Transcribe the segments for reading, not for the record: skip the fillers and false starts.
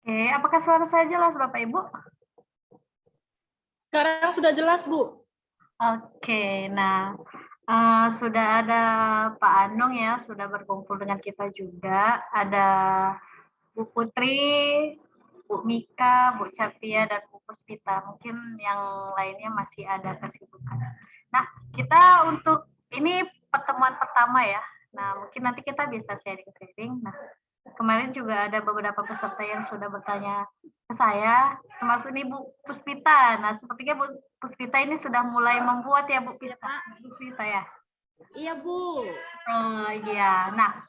Oke, apakah suara saya jelas Bapak Ibu? Sekarang sudah jelas, Bu. Oke, nah sudah ada Pak Anung ya, sudah berkumpul dengan kita juga. Ada Bu Putri, Bu Mika, Bu Capia, dan Bu Puspita. Mungkin yang lainnya masih ada kesibukan. Nah, kita untuk ini pertemuan pertama ya. Nah, mungkin nanti kita bisa sharing-sharing. Nah, kemarin juga ada beberapa peserta yang sudah bertanya ke saya, termasuk nih Bu Puspita. Nah, sepertinya Bu Puspita ini sudah mulai membuat ya Bu Puspita ya? Iya, Bu. Oh iya. Nah,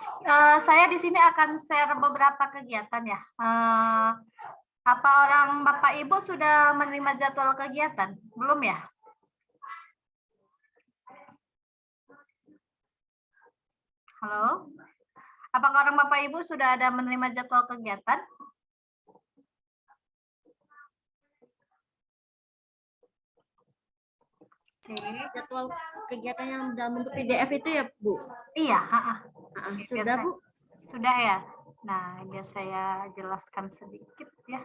saya di sini akan share beberapa kegiatan ya. Apa orang Bapak Ibu sudah menerima jadwal kegiatan? Belum ya? Halo? Apakah orang Bapak Ibu sudah ada menerima jadwal kegiatan? Oke. Jadwal kegiatan yang dalam bentuk PDF itu ya, Bu? Iya, Sudah, Bu. Sudah ya. Nah, biar saya jelaskan sedikit ya.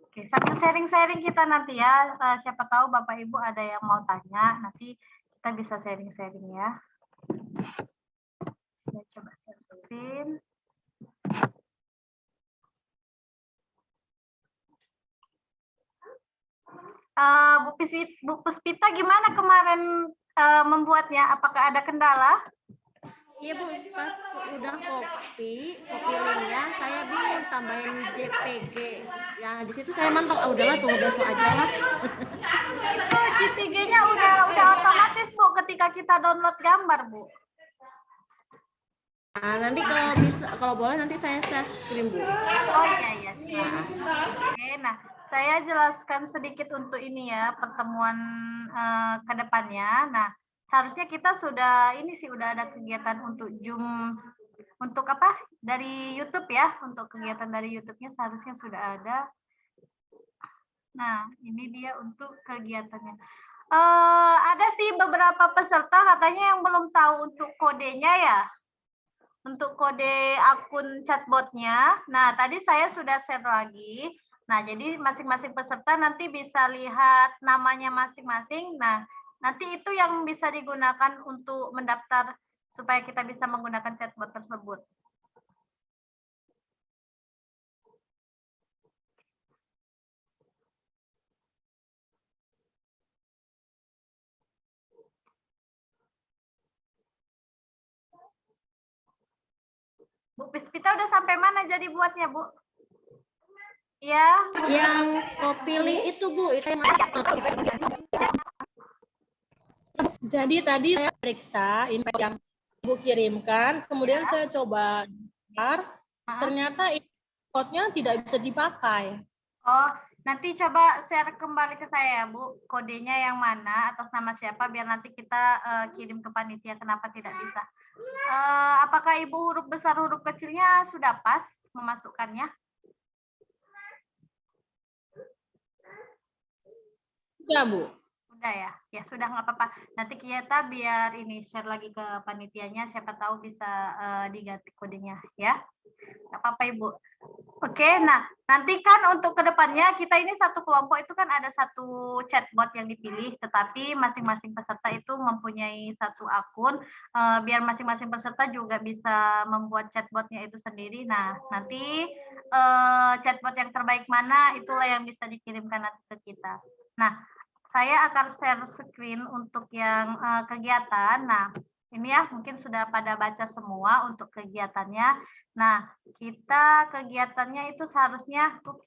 Oke, sambil sharing-sharing kita nanti ya. Siapa tahu Bapak Ibu ada yang mau tanya, nanti kita bisa sharing-sharing ya. Saya coba share screen. Bu Puspita gimana kemarin membuatnya? Apakah ada kendala? Iya, Bu. Pas udah copy linknya, saya bingung tambahin JPG. Ya, di situ saya mantap. Udahlah, tunggu besok aja lah. Itu JPG-nya udah otomatis, Bu, ketika kita download gambar, Bu. Nah, nanti kalau boleh nanti saya share screen, Bu. Oh iya, siap. Oke, nah saya jelaskan sedikit untuk ini ya, pertemuan ke depannya. Nah, seharusnya kita sudah ada kegiatan untuk Zoom untuk apa? Dari YouTube ya, untuk kegiatan dari YouTube-nya seharusnya sudah ada. Nah, ini dia untuk kegiatannya. Ada sih beberapa peserta katanya yang belum tahu untuk kodenya ya. Untuk kode akun chatbotnya, nah tadi saya sudah share lagi. Nah, jadi masing-masing peserta nanti bisa lihat namanya masing-masing. Nah, nanti itu yang bisa digunakan untuk mendaftar supaya kita bisa menggunakan chatbot tersebut. Bu Pispita udah sampai mana jadi buatnya, Bu? Ya. Yang copy link itu, Bu, itu yang Jadi tadi saya periksa info yang Ibu kirimkan, kemudian saya coba ternyata code-nya tidak bisa dipakai. Oh, nanti coba share kembali ke saya ya, Bu, kodenya yang mana, atas nama siapa, biar nanti kita kirim ke panitia kenapa tidak bisa. Apakah Ibu huruf besar, huruf kecilnya sudah pas memasukkannya? Ya, Bu. Sudah ya? Ya sudah, nggak apa-apa. Nanti kita biar ini share lagi ke panitianya, siapa tahu bisa diganti kodenya ya. Nggak apa-apa Ibu. Oke, nah nanti kan untuk kedepannya kita ini satu kelompok itu kan ada satu chatbot yang dipilih, tetapi masing-masing peserta itu mempunyai satu akun, biar masing-masing peserta juga bisa membuat chatbotnya itu sendiri. Nah, nanti chatbot yang terbaik mana itulah yang bisa dikirimkan nanti ke kita. Nah, saya akan share screen untuk yang kegiatan. Nah, ini ya mungkin sudah pada baca semua untuk kegiatannya. Nah, kita kegiatannya itu seharusnya, oke.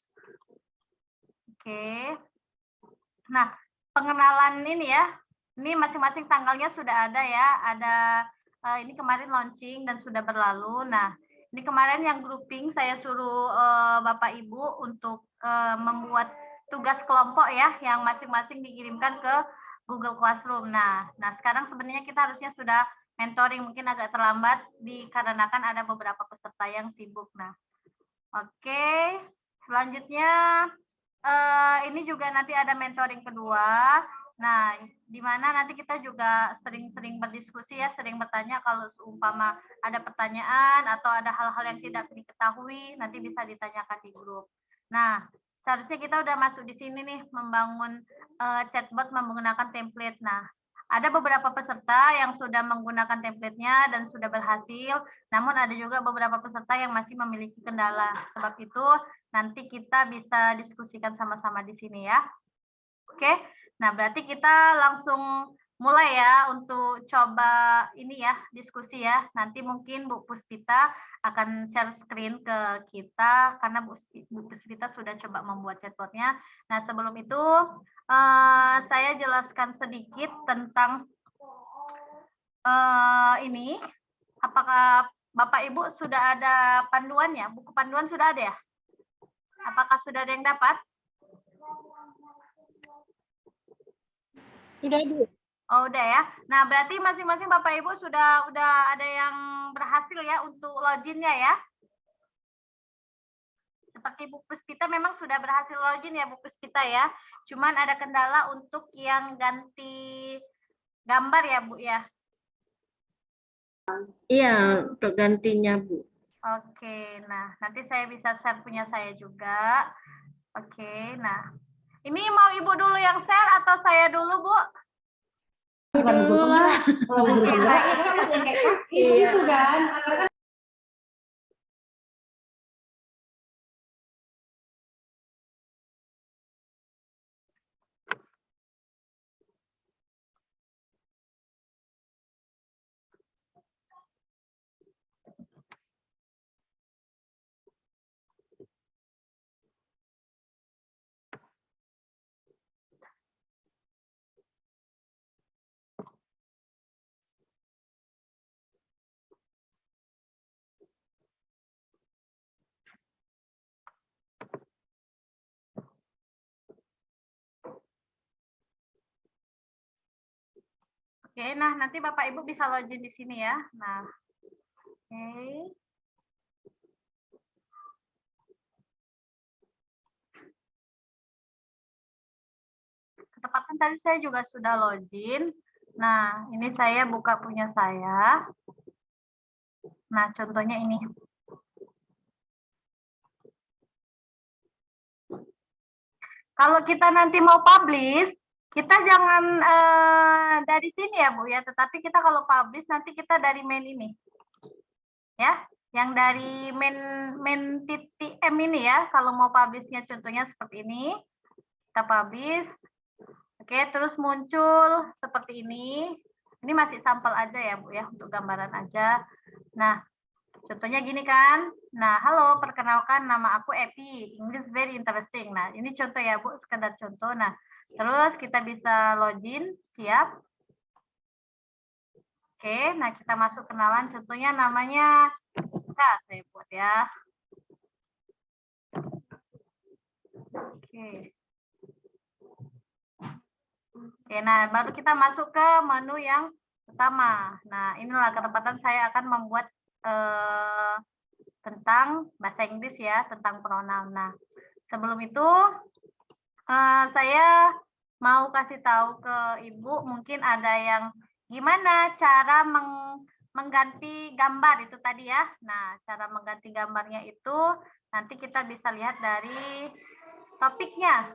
Nah, pengenalan ini ya, ini masing-masing tanggalnya sudah ada ya, ada ini kemarin launching dan sudah berlalu. Nah, ini kemarin yang grouping saya suruh Bapak Ibu untuk membuat tugas kelompok ya, yang masing-masing dikirimkan ke Google Classroom. Nah, sekarang sebenarnya kita harusnya sudah mentoring, mungkin agak terlambat dikarenakan ada beberapa peserta yang sibuk. Nah, oke, selanjutnya ini juga nanti ada mentoring kedua. Nah, di mana nanti kita juga sering-sering berdiskusi ya, sering bertanya kalau seumpama ada pertanyaan atau ada hal-hal yang tidak diketahui, nanti bisa ditanyakan di grup. Nah, seharusnya kita udah masuk di sini nih, membangun chatbot menggunakan template. Nah, ada beberapa peserta yang sudah menggunakan template-nya dan sudah berhasil, namun ada juga beberapa peserta yang masih memiliki kendala. Sebab itu, nanti kita bisa diskusikan sama-sama di sini ya. Oke, nah berarti kita langsung mulai ya untuk coba ini ya, diskusi ya. Nanti mungkin Bu Puspita akan share screen ke kita karena Bu Puspita sudah coba membuat chatbotnya. Nah sebelum itu saya jelaskan sedikit tentang ini. Apakah Bapak Ibu sudah ada panduannya? Buku panduan sudah ada ya? Apakah sudah ada yang dapat? Sudah, Bu. Oh, udah ya. Nah, berarti masing-masing Bapak Ibu sudah ada yang berhasil ya untuk login-nya ya. Seperti Bu Puspita memang sudah berhasil login ya Bu Puspita ya. Cuman ada kendala untuk yang ganti gambar ya Bu ya. Iya, untuk gantinya, Bu. Oke, nah nanti saya bisa share punya saya juga. Oke, nah. Ini mau Ibu dulu yang share atau saya dulu, Bu? Dulu lah. Oke, baik. Iya. Oke, nah nanti Bapak Ibu bisa login di sini ya. Nah, oke. Ketepatan tadi saya juga sudah login. Nah, ini saya buka punya saya. Nah, contohnya ini. Kalau kita nanti mau publish, kita jangan dari sini ya Bu ya, tetapi kita kalau publish nanti kita dari main ini. Ya, yang dari main titik M ini ya, kalau mau publishnya contohnya seperti ini. Kita publish. Oke, terus muncul seperti ini. Ini masih sampel aja ya Bu ya, untuk gambaran aja. Nah, contohnya gini kan. Nah, halo, perkenalkan nama aku Epi. English very interesting. Nah, ini contoh ya Bu, sekedar contoh. Nah, terus kita bisa login, siap. Oke, nah kita masuk kenalan. Contohnya namanya Ika, saya buat ya. Oke. Oke, nah baru kita masuk ke menu yang pertama. Nah, inilah ketepatan saya akan membuat tentang bahasa Inggris ya, tentang pronoun. Nah, sebelum itu saya mau kasih tahu ke Ibu, mungkin ada yang gimana cara mengganti gambar itu tadi ya. Nah, cara mengganti gambarnya itu nanti kita bisa lihat dari topiknya.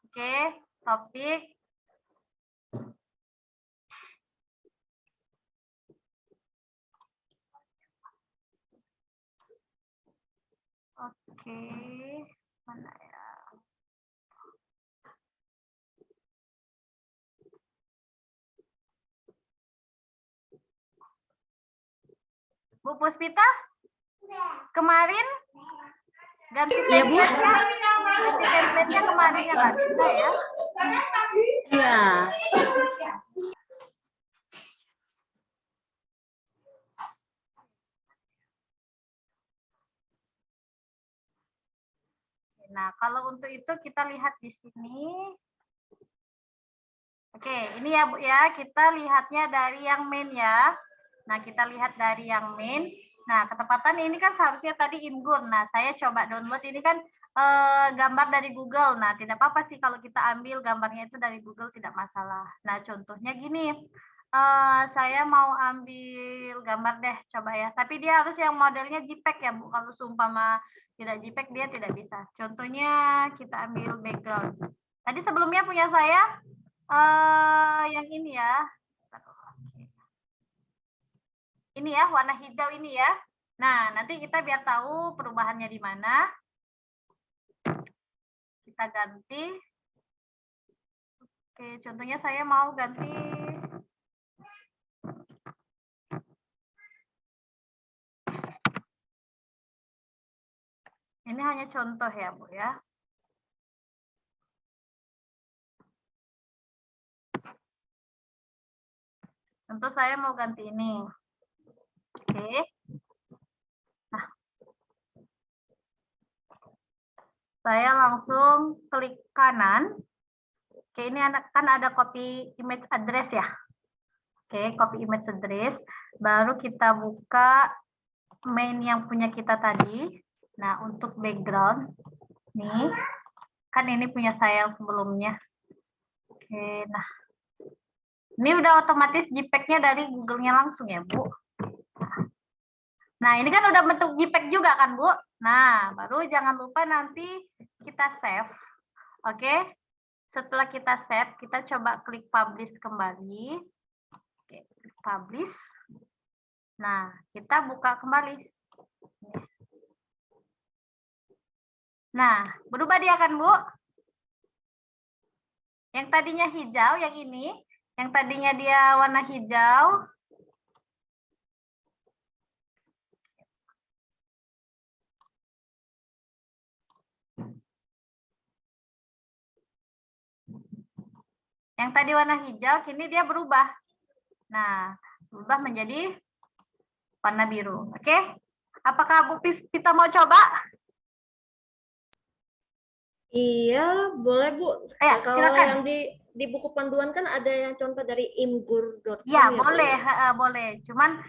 Oke, topik. Oke, mana ya? Bu Puspita? Kemarin ganti template-nya, kemarin ya nggak bisa ya? Iya. Nah, kalau untuk itu kita lihat di sini. Oke, ini ya Bu ya, kita lihatnya dari yang main ya. Nah, kita lihat dari yang main. Nah, ketepatan ini kan seharusnya tadi Imgur. Nah, saya coba download ini kan gambar dari Google. Nah, tidak apa-apa sih kalau kita ambil gambarnya itu dari Google, tidak masalah. Nah, contohnya gini. saya mau ambil gambar deh, coba ya. Tapi dia harus yang modelnya JPEG ya, Bu. Kalau seumpama tidak JPEG dia tidak bisa. Contohnya kita ambil background. Tadi sebelumnya punya saya yang ini ya. Ini ya, warna hijau ini ya. Nah, nanti kita biar tahu perubahannya di mana. Kita ganti. Oke, contohnya saya mau ganti ini hanya contoh ya, Bu ya. Contoh saya mau ganti ini. Oke. Nah. Saya langsung klik kanan. Oke, ini kan ada copy image address ya. Oke, copy image address. Baru kita buka main yang punya kita tadi. Nah, untuk background, nih, kan ini punya saya yang sebelumnya. Oke, nah. Ini udah otomatis JPEG-nya dari Google-nya langsung ya, Bu. Nah, ini kan udah bentuk JPEG juga kan, Bu? Nah, baru jangan lupa nanti kita save. Oke. Setelah kita save, kita coba klik publish kembali. Oke, klik publish. Nah, kita buka kembali. Nah, berubah dia kan, Bu? Yang tadinya hijau, yang ini. Yang tadinya dia warna hijau. Yang tadi warna hijau, kini dia berubah. Nah, berubah menjadi warna biru. Oke? Apakah Bu Pita mau coba? Iya, boleh Bu. Ya, Kalau silakan. yang di buku panduan kan ada yang contoh dari imgur.com Ya, ya, boleh, Bu, ya? boleh. Cuman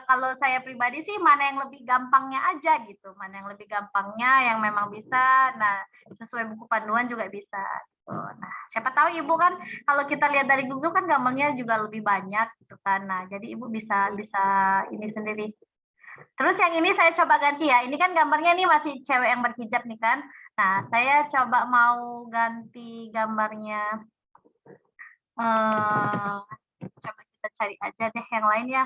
kalau saya pribadi sih mana yang lebih gampangnya aja gitu. Mana yang lebih gampangnya yang memang bisa. Nah, sesuai buku panduan juga bisa. Gitu. Nah, siapa tahu Ibu kan kalau kita lihat dari Google kan gambarnya juga lebih banyak gitu kan. Nah, jadi Ibu bisa ini sendiri. Terus yang ini saya coba ganti ya. Ini kan gambarnya nih masih cewek yang berhijab nih kan. Nah, saya coba mau ganti gambarnya. Coba kita cari aja deh yang lain ya.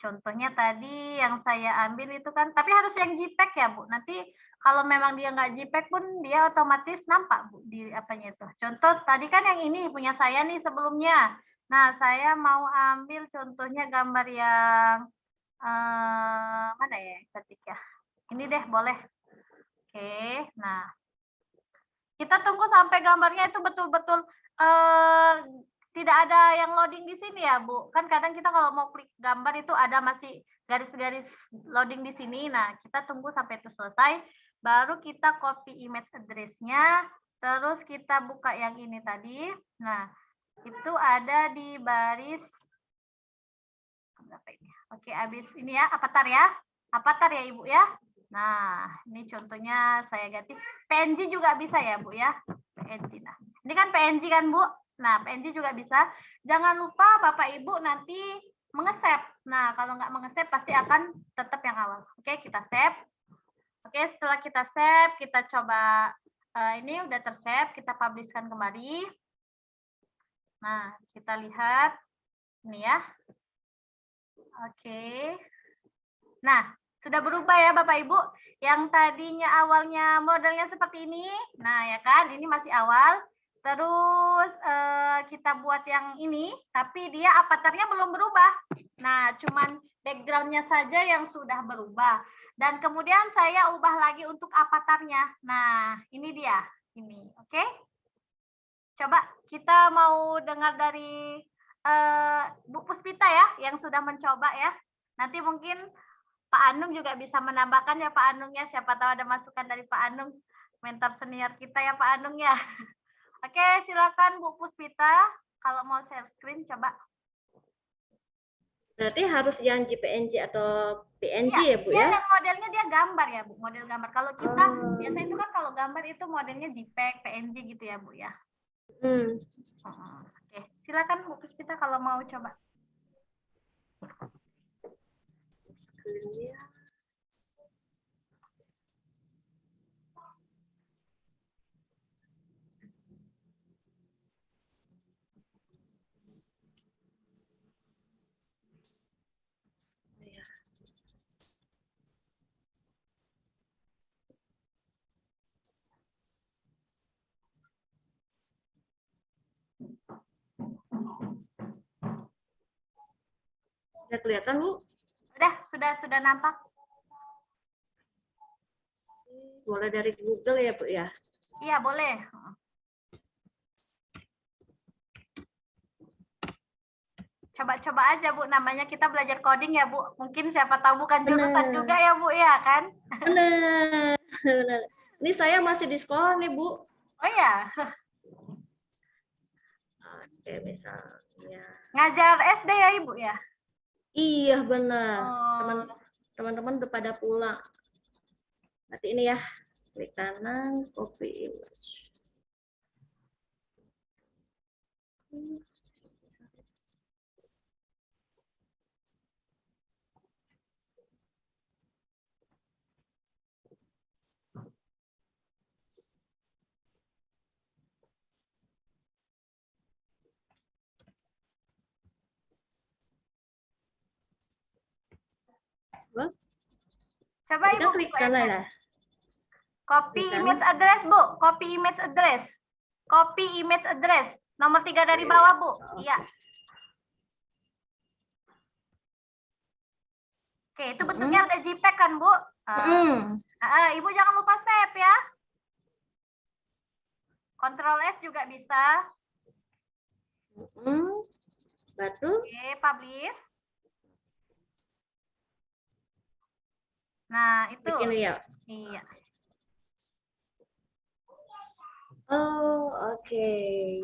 Contohnya tadi yang saya ambil itu kan, tapi harus yang JPEG ya Bu. Nanti kalau memang dia nggak JPEG pun dia otomatis nampak Bu di apanya itu. Contoh tadi kan yang ini punya saya nih sebelumnya. Nah, saya mau ambil contohnya gambar yang mana ya yang cantik ya. Ini deh boleh. Oke, nah kita tunggu sampai gambarnya itu betul-betul tidak ada yang loading di sini ya, Bu. Kan kadang kita kalau mau klik gambar itu ada masih garis-garis loading di sini. Nah, kita tunggu sampai itu selesai. Baru kita copy image address-nya. Terus kita buka yang ini tadi. Nah, itu ada di baris berapa ini? Oke, habis ini ya, avatar ya. Avatar ya, Ibu ya. Nah, ini contohnya saya ganti. PNG juga bisa ya, Bu ya. PNG. Nah, ini kan PNG kan, Bu? Nah, PNG juga bisa. Jangan lupa Bapak Ibu nanti mengesep. Nah, kalau nggak mengesep pasti akan tetap yang awal. Oke, kita save. Oke, setelah kita save, kita coba ini udah tersave, kita publishkan kembali. Nah, kita lihat ini ya. Oke. Nah, sudah berubah ya Bapak Ibu. Yang tadinya awalnya modelnya seperti ini. Nah, ya kan, ini masih awal. Terus kita buat yang ini, tapi dia avatarnya belum berubah. Nah, cuman background-nya saja yang sudah berubah. Dan kemudian saya ubah lagi untuk avatarnya. Nah, ini dia. Ini, oke? Coba kita mau dengar dari Bu Puspita ya, yang sudah mencoba ya. Nanti mungkin Pak Anung juga bisa menambahkan ya Pak Anung ya. Siapa tahu ada masukan dari Pak Anung, mentor senior kita ya Pak Anung ya. Oke, silakan Bu Puspita. Kalau mau share screen, coba. Berarti harus yang JPNG atau PNG ya, Bu Ya, ya? yang modelnya dia gambar ya Bu, model gambar. Kalau kita biasanya itu kan kalau gambar itu modelnya JPEG, PNG gitu ya Bu ya. Hmm. Oke, Silakan Bu Puspita kalau mau coba. Screen-nya. Sudah kelihatan, Bu? Sudah nampak. Boleh dari Google ya, Bu ya? Iya, boleh. Coba-coba aja Bu, namanya kita belajar coding ya Bu. Mungkin siapa tahu bukan jurusan Benar. juga ya Bu ya kan? Benar. Benar. Ini saya masih di sekolah nih, Bu. Oh ya, Oke, misalnya. ngajar SD ya Ibu ya? Iya, benar. Oh. Teman-teman udah pada pulang. Berarti ini ya, klik kanan, copy image. Coba Kita Ibu klik buka kanan aja. ya. Copy Klik image kanan. address Bu, copy image address. Copy image address. Nomor 3 dari bawah Bu. Iya. Oke, itu bentuknya udah JPEG kan Bu? Ibu jangan lupa save ya. Ctrl S juga bisa. Batu. Oke, publish. Nah, itu. Bikin ya. Iya. Oh, oke.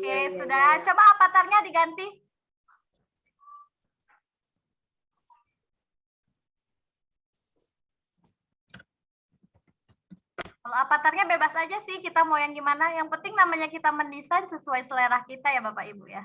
Oke, Ya, sudah. ya. Coba avatarnya diganti. Kalau avatarnya bebas aja sih, kita mau yang gimana. Yang penting namanya kita mendesain sesuai selera kita ya Bapak Ibu ya.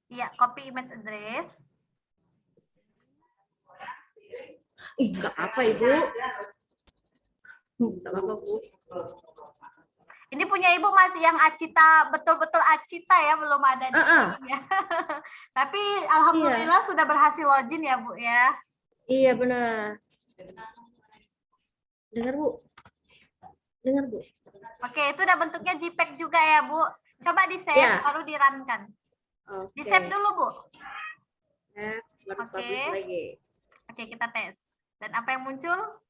Iya, copy image address. Enggak apa, Ibu. Enggak apa, Bu. Ini punya Ibu masih yang Acita, betul-betul Acita ya, belum ada di sini ya. Tapi alhamdulillah sudah berhasil login ya, Bu ya. Iya, benar. Dengar, Bu. Dengar, Bu. Oke, itu udah bentuknya JPEG juga ya, Bu. Coba di-save, baru di-run-kan. Di-save dulu, Bu. Baru publish lagi. Oke, kita tes. Dan apa yang muncul?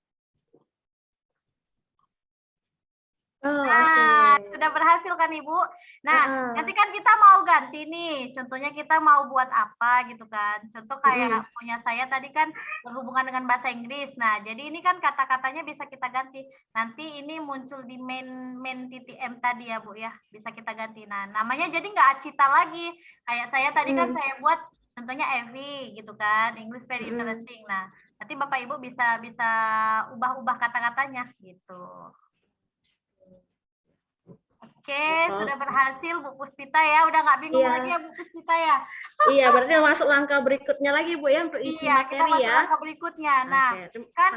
Nah, sudah berhasil kan Ibu? Nah, nanti kan kita mau ganti nih. Contohnya kita mau buat apa gitu kan. Contoh kayak punya saya tadi kan berhubungan dengan bahasa Inggris. Nah, jadi ini kan kata-katanya bisa kita ganti. Nanti ini muncul di main.m tadi ya Bu ya. Bisa kita ganti. Nah, namanya jadi nggak Acita lagi. Kayak saya tadi kan saya buat contohnya Evi gitu kan. English very interesting. Nah, nanti Bapak Ibu bisa ubah-ubah kata-katanya gitu. Oke, sudah berhasil Bu Puspita ya. Udah nggak bingung lagi ya Bu Puspita ya? Iya, berarti masuk langkah berikutnya lagi Bu ya untuk isi materi kita masuk ya. langkah berikutnya. Nah, kan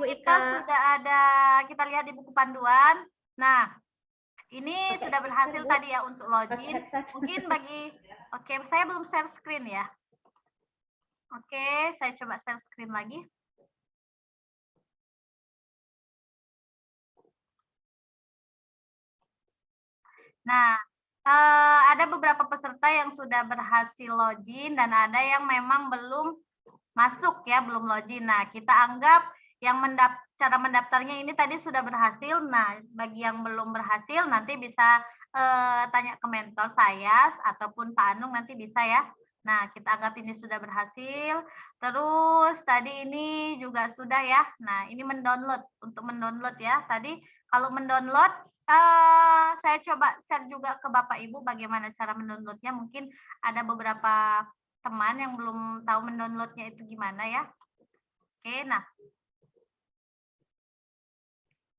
kita sudah ada, kita lihat di buku panduan. Nah, ini sudah berhasil tadi ya untuk login. Mungkin oke, saya belum share screen ya. Oke, saya coba share screen lagi. Nah, ada beberapa peserta yang sudah berhasil login dan ada yang memang belum masuk ya, belum login. Nah, kita anggap yang cara mendaftarnya ini tadi sudah berhasil. Nah, bagi yang belum berhasil nanti bisa tanya ke mentor saya ataupun Pak Anung nanti bisa ya. Nah, kita anggap ini sudah berhasil. Terus tadi ini juga sudah ya. Nah, ini mendownload. Untuk mendownload ya. Tadi Kalau mendownload, saya coba share juga ke Bapak Ibu bagaimana cara mendownloadnya. Mungkin ada beberapa teman yang belum tahu mendownloadnya itu gimana ya. Oke, nah.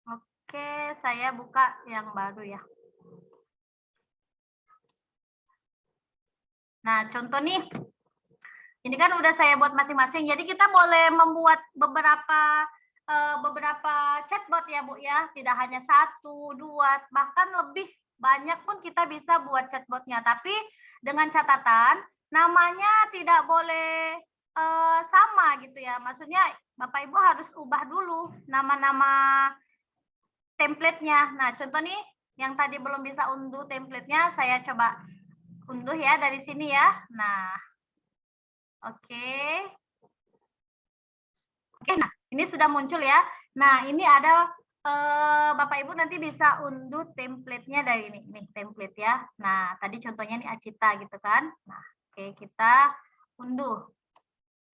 Oke, saya buka yang baru ya. Nah, contoh nih. Ini kan udah saya buat masing-masing. Jadi kita boleh membuat beberapa chatbot ya Bu ya. Tidak hanya 1, 2, bahkan lebih banyak pun kita bisa buat chatbotnya. Tapi dengan catatan namanya tidak boleh sama gitu ya. Maksudnya Bapak Ibu harus ubah dulu nama-nama template-nya. Nah, contoh nih yang tadi belum bisa unduh template-nya, saya coba unduh ya dari sini ya. Nah, oke. Oke, nah ini sudah muncul ya. Nah, ini ada Bapak Ibu nanti bisa unduh template-nya dari ini template ya. Nah, tadi contohnya nih Acita gitu kan. Nah, oke kita unduh.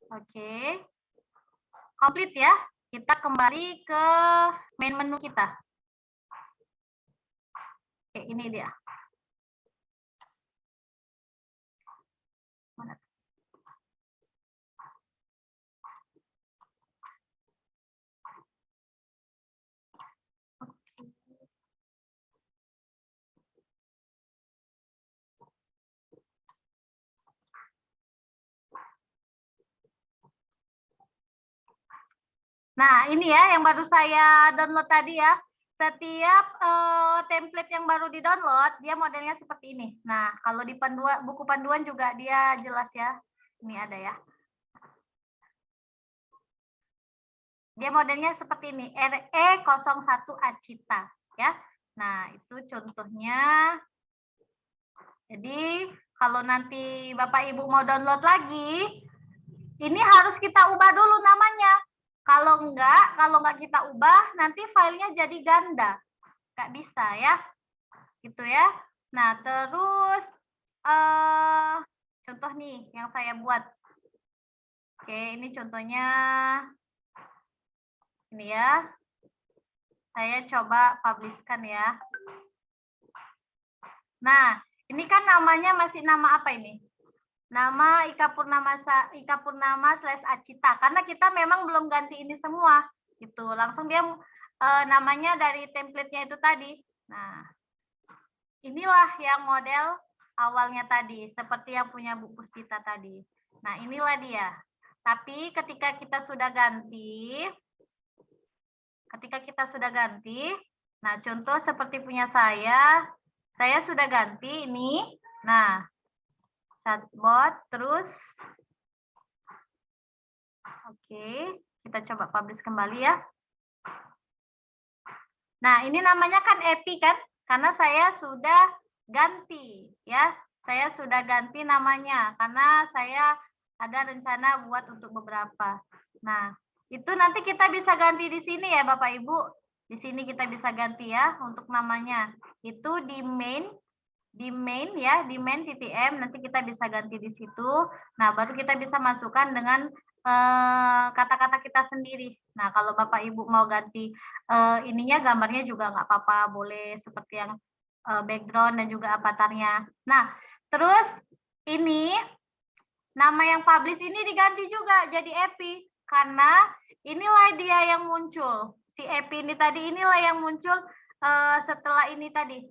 Oke. Komplit ya. Kita kembali ke main menu kita. Oke, ini dia. Mana? Nah, ini ya yang baru saya download tadi ya. Setiap template yang baru di-download, dia modelnya seperti ini. Nah, kalau di buku panduan juga dia jelas ya. Ini ada ya. Dia modelnya seperti ini, RE01 Acita ya. Nah, itu contohnya. Jadi, kalau nanti Bapak Ibu mau download lagi, ini harus kita ubah dulu namanya. Kalau enggak kita ubah, nanti filenya jadi ganda. Nggak bisa ya. Gitu ya. Nah, terus contoh nih yang saya buat. Oke, ini contohnya. Ini ya. Saya coba publishkan ya. Nah, ini kan namanya masih nama apa ini? Nama Ika Purnama/Acita. Karena kita memang belum ganti ini semua. Gitu. Langsung dia namanya dari template-nya itu tadi. Nah, inilah yang model awalnya tadi. Seperti yang punya Bu Puspita tadi. Nah, inilah dia. Tapi ketika kita sudah ganti, nah contoh seperti punya saya sudah ganti ini. Nah, chatbot terus. Oke, kita coba publish kembali ya. Nah, ini namanya kan EPI kan? Karena saya sudah ganti ya. Saya sudah ganti namanya karena saya ada rencana buat untuk beberapa. Nah, itu nanti kita bisa ganti di sini ya Bapak Ibu. Di sini kita bisa ganti ya untuk namanya. Itu di main ya, di main TTM nanti kita bisa ganti di situ. Nah, baru kita bisa masukkan dengan kata-kata kita sendiri. Nah, kalau Bapak Ibu mau ganti ininya gambarnya juga nggak apa-apa, boleh seperti yang background dan juga avatarnya. Nah, terus ini nama yang publish ini diganti juga jadi EPI karena inilah dia yang muncul. Si EPI ini tadi inilah yang muncul setelah ini tadi.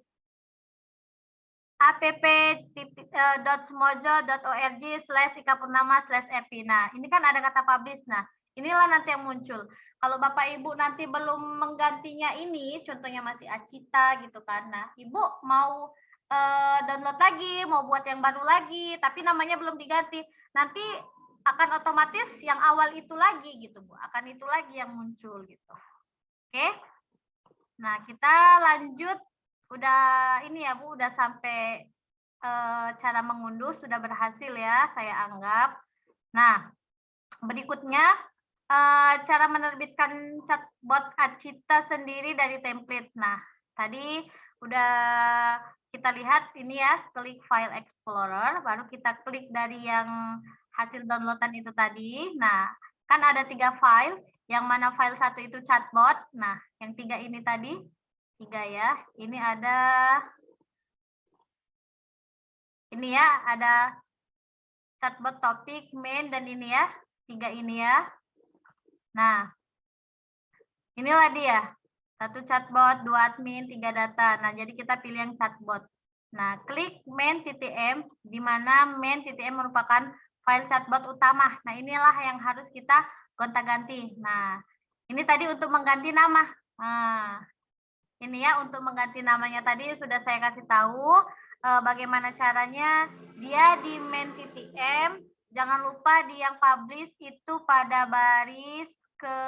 app.smojo.org/ikapurnama/epi. Nah, ini kan ada kata publish. Nah, inilah nanti yang muncul. Kalau Bapak Ibu nanti belum menggantinya ini, contohnya masih Acita gitu kan. Nah, Ibu mau download lagi, mau buat yang baru lagi, tapi namanya belum diganti. Nanti akan otomatis yang awal itu lagi gitu, Bu. Akan itu lagi yang muncul gitu. Oke? Nah, kita lanjut. Udah ini ya Bu, udah sampai cara mengunduh sudah berhasil ya, saya anggap. Nah, berikutnya cara menerbitkan chatbot Acita sendiri dari template. Nah, tadi udah kita lihat ini ya, klik File Explorer, baru kita klik dari yang hasil downloadan itu tadi. Nah, kan ada 3 file, yang mana file 1 itu chatbot. Nah, yang 3 ini tadi 3 ya. Ini ya, ada chatbot topik, main, dan ini ya. 3 ini ya. Nah, inilah dia. 1 chatbot, 2 admin, 3 data. Nah, jadi kita pilih yang chatbot. Nah, klik main.m, di mana main.m merupakan file chatbot utama. Nah, inilah yang harus kita gonta-ganti. Nah, ini tadi untuk mengganti nama. Nah, ini ya untuk mengganti namanya tadi sudah saya kasih tahu bagaimana caranya. Dia di main.m, jangan lupa di yang publish itu pada baris ke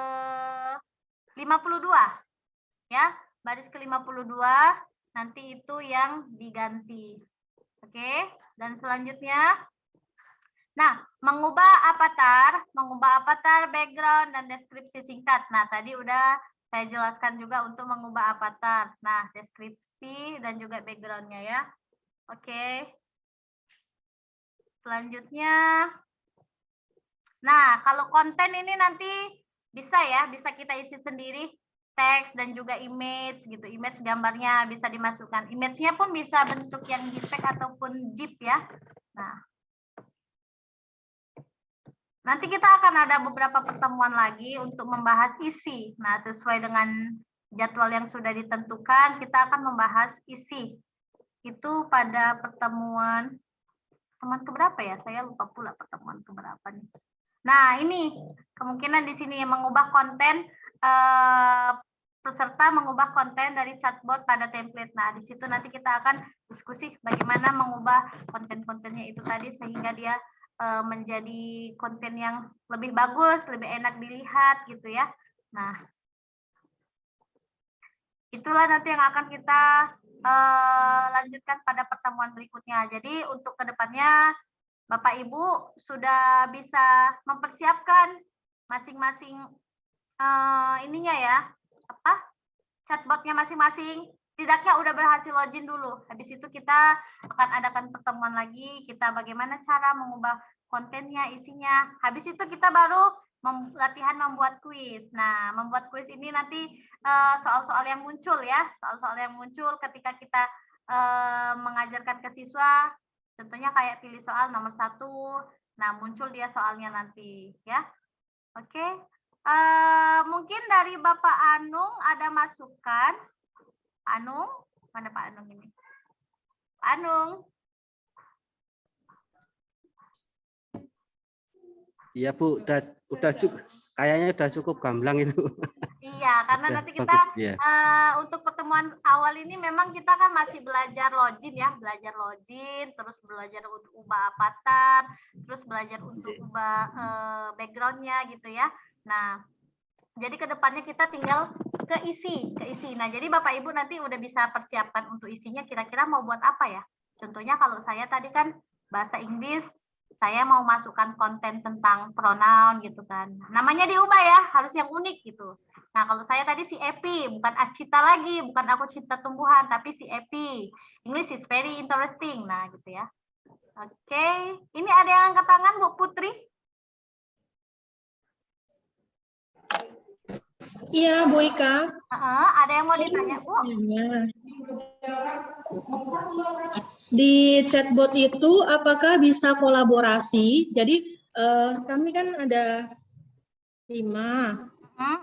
52 ya, baris ke 52 nanti itu yang diganti. Oke, dan selanjutnya nah, mengubah avatar, background, dan deskripsi singkat. Nah, tadi udah saya jelaskan juga untuk mengubah avatar. Nah, deskripsi dan juga backgroundnya ya. Oke. Selanjutnya, nah kalau konten ini nanti bisa ya, bisa kita isi sendiri. Teks dan juga image gitu. Image gambarnya bisa dimasukkan. Image-nya pun bisa bentuk yang JPEG ataupun ZIP ya. Nah, nanti kita akan ada beberapa pertemuan lagi untuk membahas isi. Nah, sesuai dengan jadwal yang sudah ditentukan, kita akan membahas isi. Itu pada pertemuan keberapa ya? Saya lupa pula pertemuan keberapa nih. Nah, ini kemungkinan di sini mengubah konten peserta mengubah konten dari chatbot pada template. Nah, di situ nanti kita akan diskusi bagaimana mengubah konten-kontennya itu tadi sehingga dia menjadi konten yang lebih bagus, lebih enak dilihat gitu ya. Nah, itulah nanti yang akan kita lanjutkan pada pertemuan berikutnya. Jadi untuk kedepannya Bapak Ibu sudah bisa mempersiapkan masing-masing ininya ya, chatbotnya masing-masing. Tidaknya udah berhasil login dulu. Habis itu kita akan adakan pertemuan lagi, kita bagaimana cara mengubah kontennya, isinya. Habis itu kita baru latihan membuat kuis. Nah, membuat kuis ini nanti soal-soal yang muncul ya, soal-soal yang muncul ketika kita mengajarkan ke siswa, tentunya kayak pilih soal nomor 1. Nah, muncul dia soalnya nanti ya. Oke. Mungkin dari Bapak Anung ada masukan. Anung, mana Pak Anung ini? Pak Anung. Iya Bu, udah cukup, kayaknya udah cukup gamblang itu. Iya, karena Udah nanti kita bagus, ya. Untuk pertemuan awal ini memang kita kan masih belajar login ya, terus belajar untuk ubah avatar, terus belajar untuk ubah backgroundnya gitu ya. Nah, jadi kedepannya kita tinggal ke isi. Nah, jadi Bapak Ibu nanti udah bisa persiapkan untuk isinya kira-kira mau buat apa ya. Contohnya kalau saya tadi kan bahasa Inggris, saya mau masukkan konten tentang pronoun gitu kan. Namanya diubah ya, harus yang unik gitu. Nah, kalau saya tadi si Epi, bukan Acita lagi, bukan aku cinta tumbuhan, tapi si Epi. English is very interesting. Nah, gitu ya. Oke, ini ada yang angkat tangan Bu Putri? Iya, Bu Ika. Ada yang mau ditanya, Bu? Di chatbot itu apakah bisa kolaborasi? Jadi kami kan ada 5,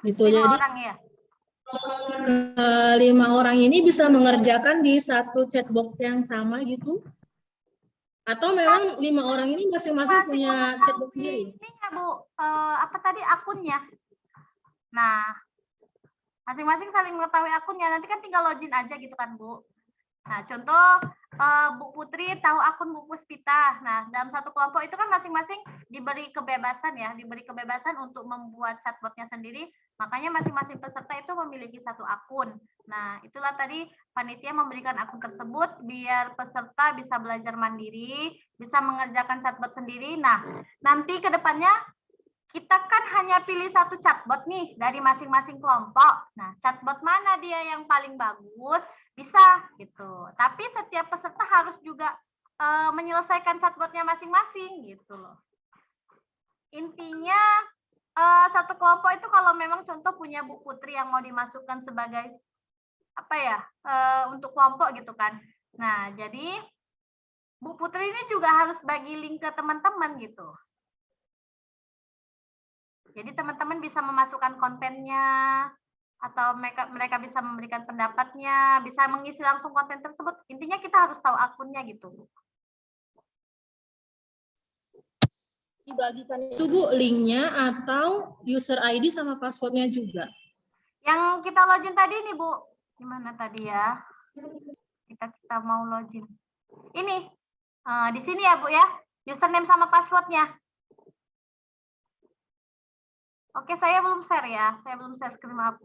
gitu. 5 Jadi orang ya? 5 orang ini bisa mengerjakan di satu chatbot yang sama gitu? Atau memang 5 orang ini masing-masing punya chatbot sendiri? Ini ya Bu, apa tadi akunnya? Nah, masing-masing saling mengetahui akunnya. Nanti kan tinggal login aja gitu kan Bu. Nah, contoh Bu Putri tahu akun Bu Puspita. Nah, dalam satu kelompok itu kan masing-masing diberi kebebasan ya, untuk membuat chatbotnya sendiri. Makanya masing-masing peserta itu memiliki satu akun. Nah, itulah tadi panitia memberikan akun tersebut biar peserta bisa belajar mandiri, bisa mengerjakan chatbot sendiri. Nah, nanti ke depannya kita kan hanya pilih satu chatbot nih dari masing-masing kelompok. Nah, chatbot mana dia yang paling bagus? Bisa gitu. Tapi setiap peserta harus juga menyelesaikan chatbotnya masing-masing gitu loh. Intinya satu kelompok itu kalau memang contoh punya Bu Putri yang mau dimasukkan sebagai apa ya, untuk kelompok gitu kan. Nah, jadi Bu Putri ini juga harus bagi link ke teman-teman gitu. Jadi teman-teman bisa memasukkan kontennya, atau mereka bisa memberikan pendapatnya, bisa mengisi langsung konten tersebut. Intinya kita harus tahu akunnya gitu. Dibagikan itu Bu linknya atau user ID sama passwordnya juga. Yang kita login tadi nih Bu, gimana tadi ya? Kita mau login. Ini di sini ya Bu ya, username sama passwordnya. Oke, saya belum share ya, saya belum share screen, maaf.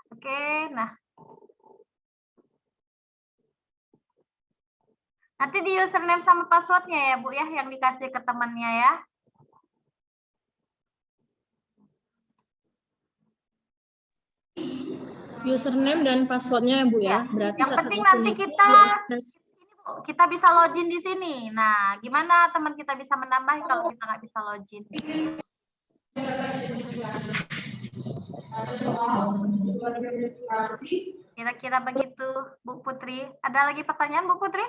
Oke, nah. Nanti di username sama passwordnya ya Bu ya, yang dikasih ke temannya ya. Username dan passwordnya ya Bu ya. Berarti yang penting nanti kita bisa login di sini. Nah, gimana teman kita bisa menambah kalau kita nggak bisa login? Kira-kira begitu, Bu Putri. Ada lagi pertanyaan, Bu Putri?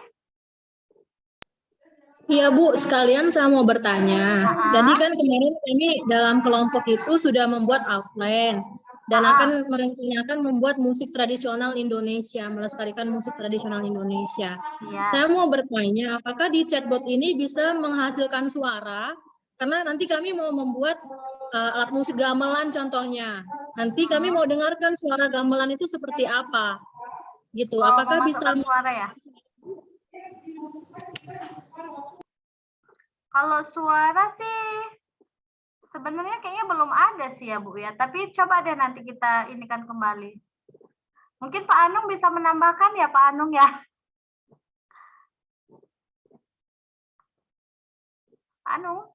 Iya Bu, sekalian saya mau bertanya. Jadi kan kemarin ini dalam kelompok itu sudah membuat outline dan akan merencanakan membuat musik tradisional Indonesia, melestarikan musik tradisional Indonesia. Ya. Saya mau bertanya, apakah di chatbot ini bisa menghasilkan suara? Karena nanti kami mau membuat alat musik gamelan contohnya. Nanti kami mau dengarkan suara gamelan itu seperti apa, gitu. Apakah bisa suara ya? Kalau suara sih sebenarnya kayaknya belum ada sih ya Bu ya. Tapi coba deh nanti kita inikan kembali. Mungkin Pak Anung bisa menambahkan ya Pak Anung ya. Pak Anung.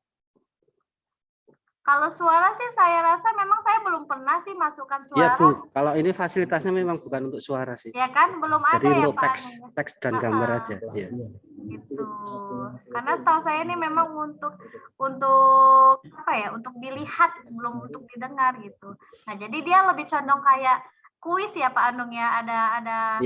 Kalau suara sih saya rasa memang saya belum pernah sih masukkan suara. Iya Bu, kalau ini fasilitasnya memang bukan untuk suara sih. Ya kan, belum ada. Jadi ya untuk Pak teks dan gambar aja. Ya. Gitu. Karena setahu saya ini memang untuk apa ya? Untuk dilihat, belum untuk didengar gitu. Nah, jadi dia lebih condong kayak kuis ya Pak Anung ya. Ada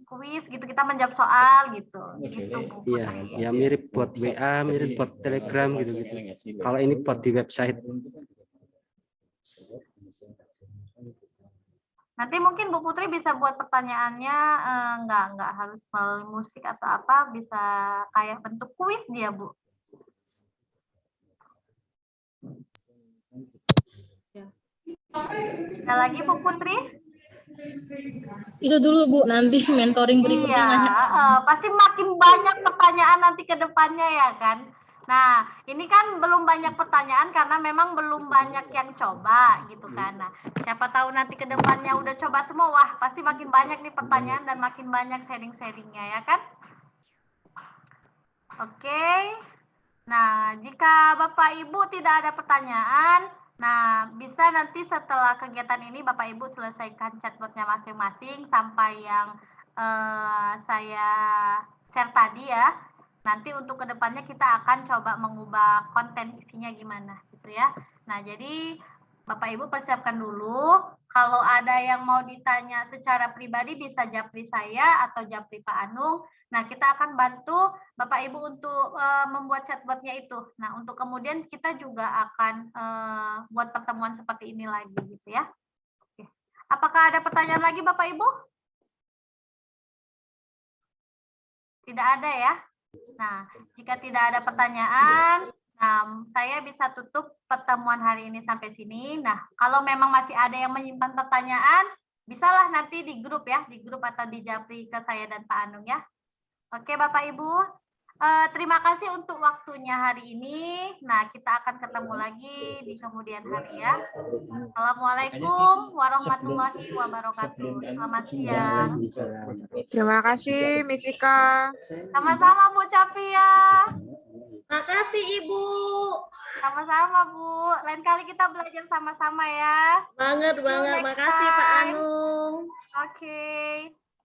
kuis gitu, kita menjawab soal gitu. Gitu Bu. Iya, ya mirip buat WA, mirip buat Telegram gitu-gitu. Kalau ini buat di website. Nanti mungkin Bu Putri bisa buat pertanyaannya, nggak harus melalui musik atau apa, bisa kayak bentuk kuis dia Bu. Ada lagi Bu Putri? Itu dulu Bu, nanti mentoring berikutnya. Iya, pasti makin banyak pertanyaan nanti ke depannya ya kan. Nah, ini kan belum banyak pertanyaan karena memang belum banyak yang coba gitu kan. Nah, siapa tahu nanti ke depannya udah coba semua, wah pasti makin banyak nih pertanyaan dan makin banyak sharing-sharingnya ya kan. Oke. Nah, jika Bapak Ibu tidak ada pertanyaan, nah bisa nanti setelah kegiatan ini Bapak Ibu selesaikan chatbotnya masing-masing sampai yang saya share tadi ya. Nanti untuk kedepannya kita akan coba mengubah konten isinya gimana gitu ya. Nah, jadi Bapak Ibu persiapkan dulu. Kalau ada yang mau ditanya secara pribadi bisa japri saya atau japri Pak Anung. Nah, kita akan bantu Bapak Ibu untuk membuat chatbotnya itu. Nah, untuk kemudian kita juga akan buat pertemuan seperti ini lagi gitu ya. Oke. Apakah ada pertanyaan lagi Bapak Ibu? Tidak ada ya? Nah, jika tidak ada pertanyaan, saya bisa tutup pertemuan hari ini sampai sini. Nah, kalau memang masih ada yang menyimpan pertanyaan, bisalah nanti di grup ya, di grup atau di japri ke saya dan Pak Anung ya. Oke Bapak Ibu, terima kasih untuk waktunya hari ini. Nah, kita akan ketemu lagi di kemudian hari ya. Assalamualaikum warahmatullahi wabarakatuh. Selamat siang. Terima kasih Miss Ika. Sama-sama Bu Capia. Makasih Ibu. Sama-sama Bu. Lain kali kita belajar sama-sama ya. Banget. Makasih Pak Anung. Oke.